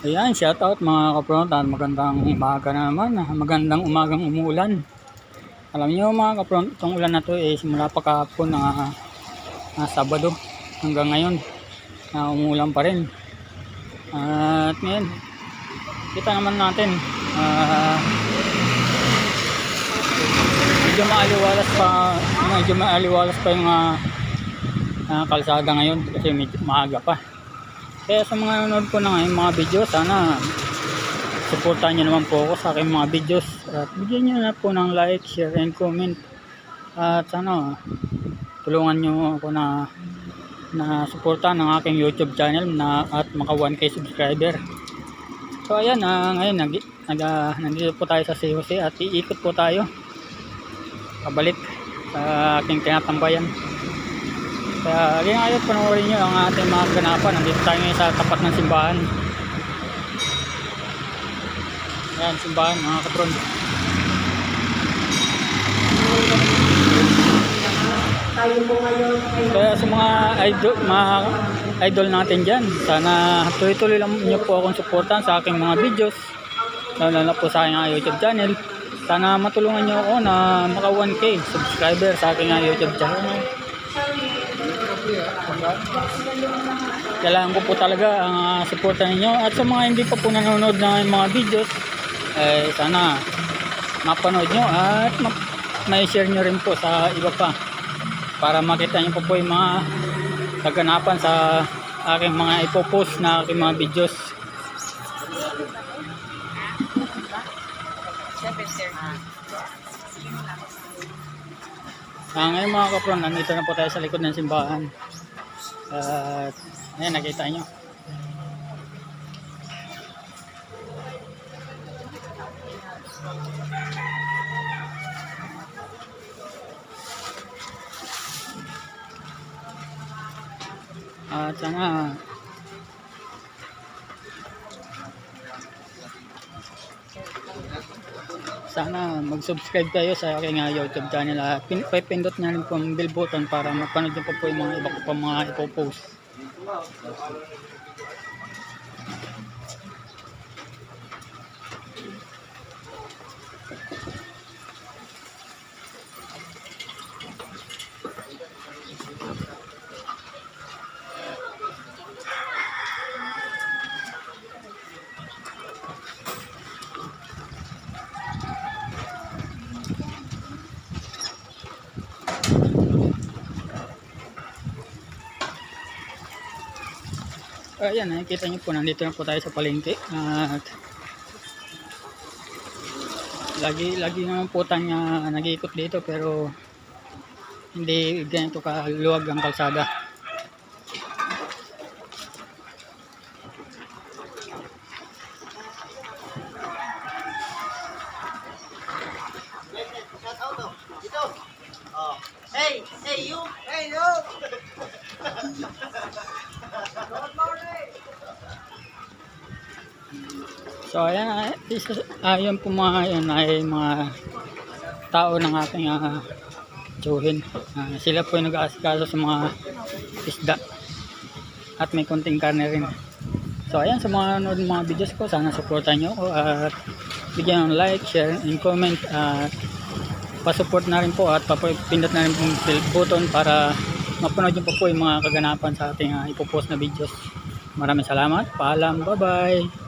Ayan, shout out mga kaprontan. Magandang umaga na naman. Magandang umagang umuulan. Alam niyo mga kaprontan, itong ulan na to simula pa kahapon na Sabado hanggang ngayon umuulan pa rin. At ngayon, kita naman natin medyo maaliwalas pa yung kalsada ngayon kasi medyo maaga pa. Kaya sa mga nanonood ko na ngayon mga video, sana supportan nyo naman po ako sa aking mga videos at bigyan nyo na po ng like, share, and comment. At sana tulungan nyo ako na supportan ng aking YouTube channel at maka 1K subscriber. So ayan, ngayon nandito po tayo sa San Jose at iikot po tayo pabalik sa aking tinatambayan. Kaya ayun, panoorin nyo ang ating mga ganapan. Nandito tayo ngayon sa tapat ng simbahan. Ayan, simbahan mga kapron. Kaya sa mga idol natin dyan, sana tuloy-tuloy lang nyo po akong supportan sa aking mga videos, lalo na po sa aking YouTube channel. Sana matulungan nyo ako na maka 1K subscriber sa aking YouTube channel. Kailangan ko po talaga ang suporta ninyo. At sa mga hindi pa po nanonood ng mga videos, sana mapanood nyo at may-share nyo rin po sa iba pa para makita nyo po yung mga kaganapan sa aking mga ipopost na aking mga videos. Ngayon mga kapron, nandito na po tayo sa likod ng simbahan. Ayan, nakita nyo. At sana mag-subscribe kayo sa aking YouTube channel at pindot na rin po ang bell button para mapanood nyo po yung mga iba ko pa mga ipopost. Ayan, nakikita nyo po, nandito na po tayo sa palengke at lagi naman po tayo nag-iikot dito pero hindi ganito kaluwag ang kalsada. Hey you! So ayan, ayan po mga yan ay mga tao ng ating tsuhin. Sila po yung nag-aasikaso sa mga isda at may konting karne rin. So ayan, sa mga nanonood ng mga videos ko, sana supportan nyo ako at bigyan ng like, share, and comment at pa-support na rin po at papindot na rin po yung bell button para mapanood nyo po yung mga kaganapan sa ating ipopost na videos. Maraming salamat, paalam, bye bye.